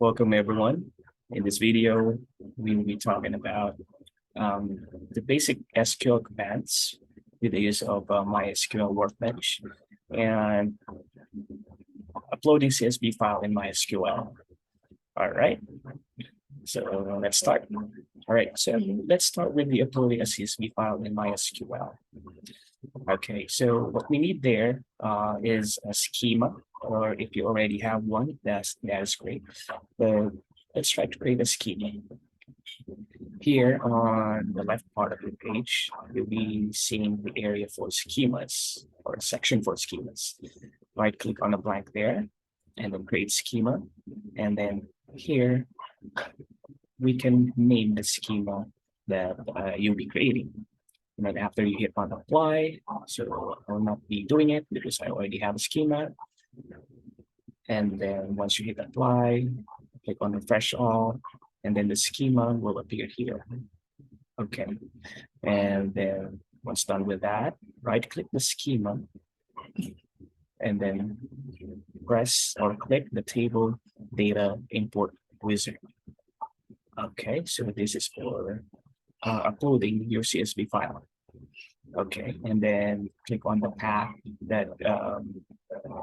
Welcome everyone. In this video, we will be talking about the basic SQL commands with the use of MySQL workbench and uploading CSV file in MySQL. All right, so let's start. All right, so let's start with the uploading a CSV file in MySQL. Okay, so what we need there is a schema, or if you already have one, that is great. But let's try to create a schema. Here on the left part of the page, you'll be seeing the area for schemas or a section for schemas. Right click on the blank there and then create schema. And then here we can name the schema that you'll be creating. And then after you hit on apply, so I will not be doing it because I already have a schema. And then once you hit apply, click on refresh all, and then the schema will appear here. Okay. And then once done with that, right click the schema and then press or click the table data import wizard. Okay, so this is for uploading your CSV file. Okay, and then click on the path that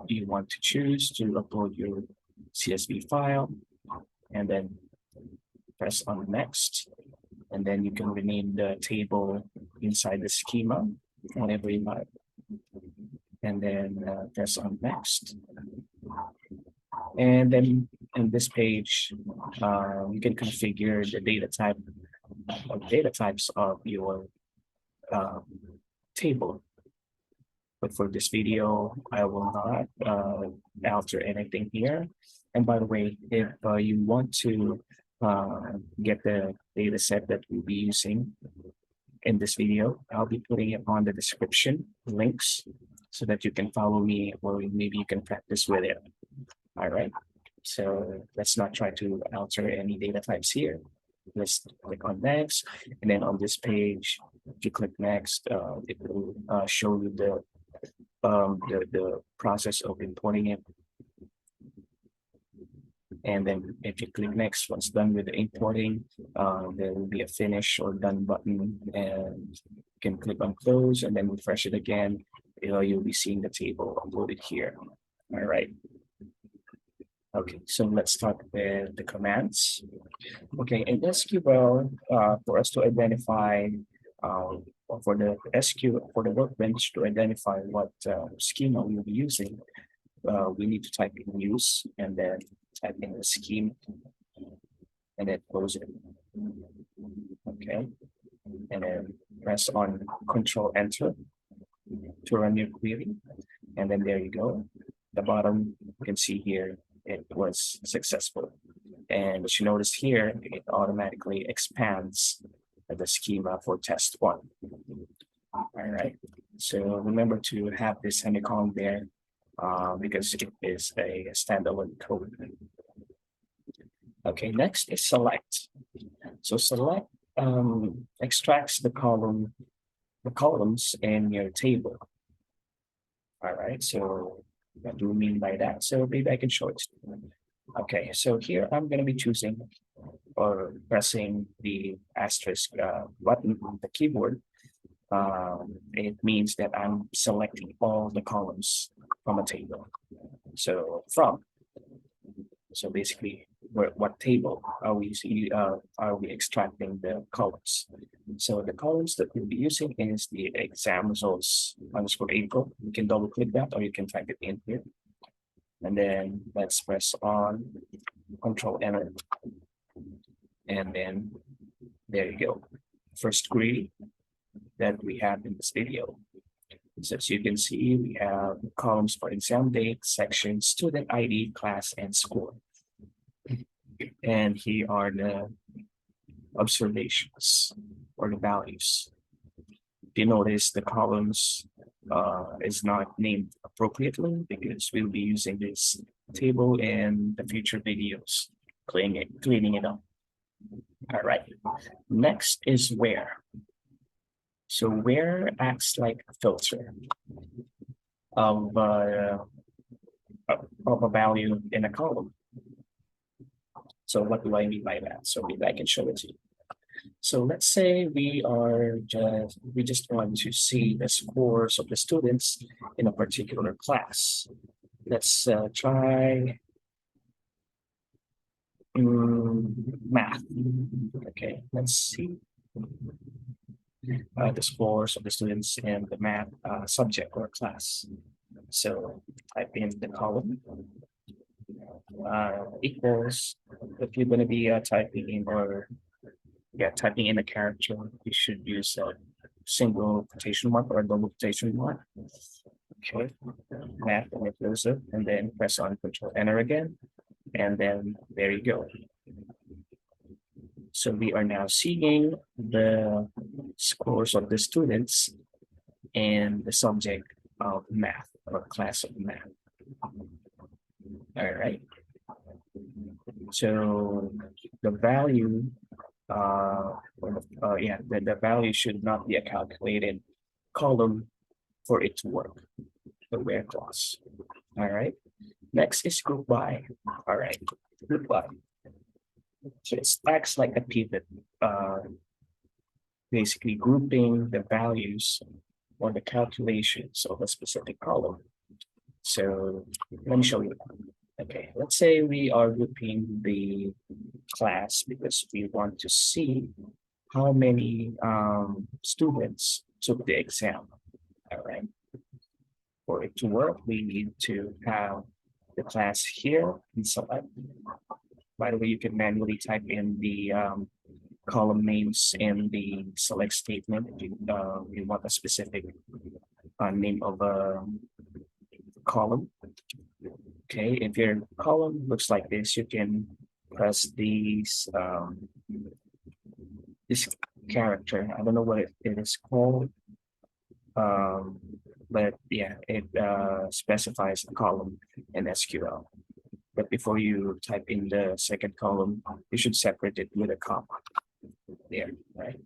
you want to choose to upload your CSV file, and then press on next, and then you can rename the table inside the schema, whatever you like, and then press on next. And then in this page, you can configure the data type or data types of your table. But for this video, I will not alter anything here. And by the way, if you want to get the data set that we'll be using in this video, I'll be putting it on the description links so that you can follow me, or maybe you can practice with it. All right, so let's not try to alter any data types here. Let's click on next, and then on this page, if you click next, it will show you the process of importing it. And then if you click next, once done with the importing, there will be a finish or done button, and you can click on close and then refresh it again. You'll be seeing the table uploaded here. All right. Okay, so let's start with the commands. Okay, in SQL, for us to identify, for the SQL, for the workbench to identify what schema we'll be using, we need to type in use and then type in the scheme and then close it. Okay, and then press on Control Enter to run your query, and then there you go. The bottom, you can see here, it was successful. And as you notice here, it automatically expands the schema for test one. All right, so remember to have this semicolon there because it is a standalone code. Okay, next is select. So select extracts the columns in your table. All right, so what do we mean by that? So maybe I can show it. Okay, so here I'm going to be choosing or pressing the asterisk button on the keyboard. It means that I'm selecting all the columns from a table. So so basically, what table are we extracting the columns? So the columns that we'll be using is the exam results _ April. You can double click that, or you can type it in here. And then let's press on Control Enter. And then there you go. First query that we have in this video. So as you can see, we have columns for exam date, section, student ID, class, and score. And here are the observations or the values. If you notice, the columns is not named appropriately because we'll be using this table in the future videos, cleaning it up. All right, next is where. So where acts like a filter of a value in a column. So what do I mean by that? So maybe I can show it to you. So let's say we just want to see the scores of the students in a particular class. Let's try math. Okay, let's see the scores of the students in the math subject or class. So type in the column equals, if you're going to be typing in or typing in a character, you should use a single quotation mark or a double quotation mark. Okay, math and inclusive, and then press on Control Enter again, and then there you go. So we are now seeing the scores of the students and the subject of math or class of math. All right. So the value, the value should not be a calculated column for it to work, the where clause. All right. Next is group by. All right, group by. So it acts like a pivot, basically grouping the values or the calculations of a specific column. So let me show you. Okay, let's say we are grouping the class because we want to see how many students took the exam. All right. For it to work, we need to have the class here and select. By the way, you can manually type in the column names in the select statement if you want a specific name of a column. Okay, if your column looks like this, you can press this character. I don't know what it is called, but yeah, it specifies the column in SQL. But before you type in the second column, you should separate it with a comma there, right?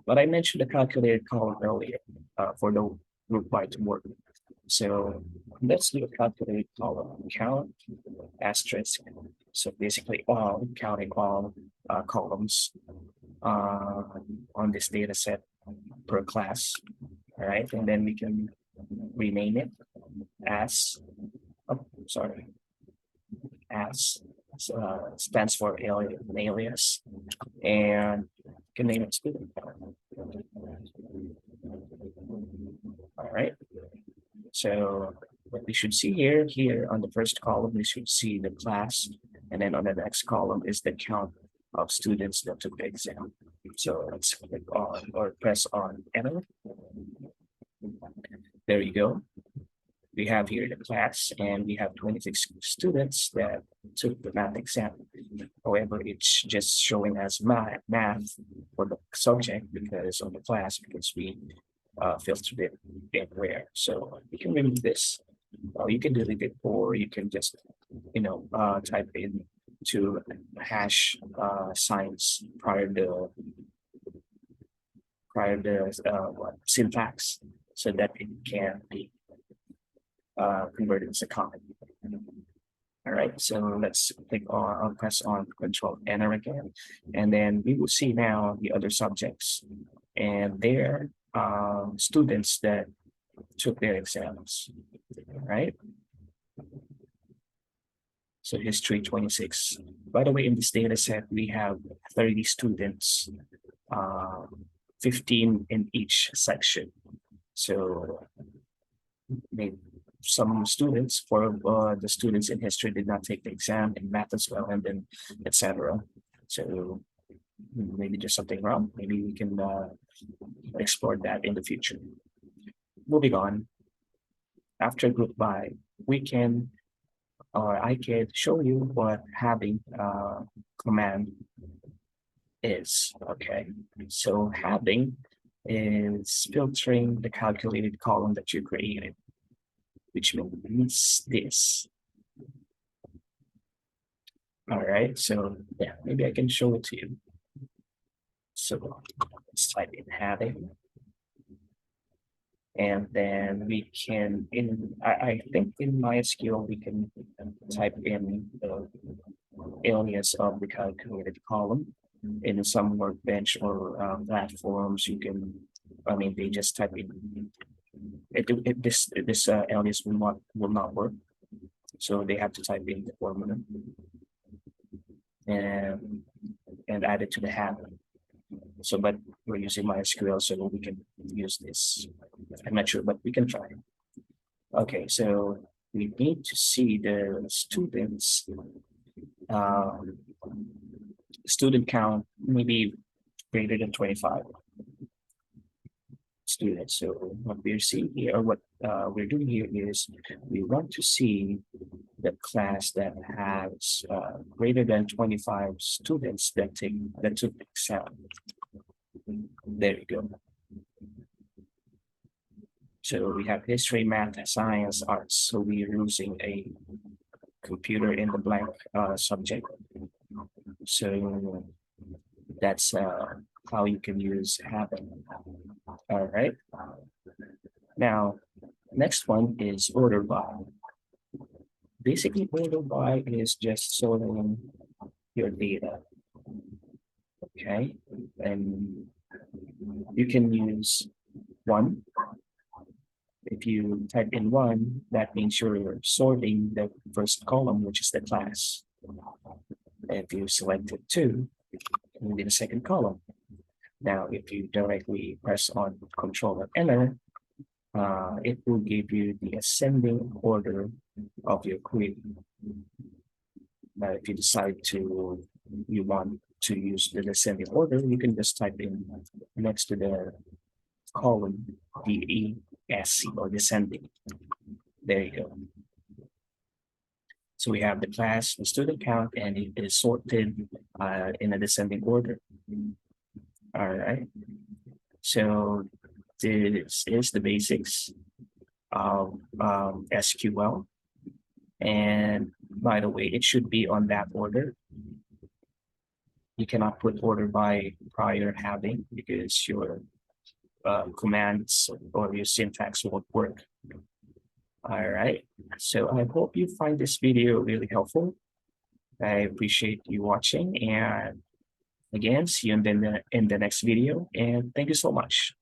But I mentioned the calculated column earlier for the group by to work. So let's do a calculated column count asterisk. So basically all counting all columns on this data set per class. All right, and then we can rename it as, oh, sorry, as stands for an alias, and you can name it student. All right. So what we should see here on the first column, we should see the class, and then on the next column is the count of students that took the exam. So let's click on or press on enter. There you go. We have here the class, and we have 26 students that took the math exam. However, it's just showing as math for the subject because of the class, because we filtered it everywhere. So you can remove this. You can delete it, or you can just type in to hash signs prior to syntax, so that it can be converted as a comment. All right, so let's click on, press on Control Enter again, and then we will see now the other subjects and their students that took their exams. Right. So history 26. By the way, in this data set, we have 30 students, 15 in each section. So maybe some students, for the students in history, did not take the exam, in math as well, and then etc. So maybe there's something wrong. Maybe we can explore that in the future. Moving on, after group by, we can, or I can show you what having command is. Okay, so having is filtering the calculated column that you created, which means this. All right, so yeah, maybe I can show it to you. So let's type in having. And then we can, I think in MySQL, we can type in the alias of the calculated column. In some workbench or platforms, you can, I mean, they just type in this alias will not work, so they have to type in the formula and add it to the hat. So, but we're using MySQL, so we can use this. I'm not sure, but we can try. Okay, so we need to see the students student count, maybe greater than 25 students. So what we're seeing here, or what we're doing here is we want to see the class that has greater than 25 students that took the exam. There you go. So we have history, math, science, arts. So we are using a computer in the blank subject. So that's how you can use happen. All right. Now, next one is order by. Basically, order by is just sorting your data. Okay, and you can use one. If you type in one, that means you're sorting the first column, which is the class. If you selected two, it will be the second column. Now, if you directly press on Control or Enter, it will give you the ascending order of your query. Now, if you decide you want to use the descending order, you can just type in next to the column DESC or descending. There you go. So we have the class, the student count, and it is sorted in a descending order. All right. So this is the basics of SQL. And by the way, it should be on that order. You cannot put order by prior having, because your commands or your syntax won't work. All right. So I hope you find this video really helpful. I appreciate you watching, and again, see you in the next video, and thank you so much.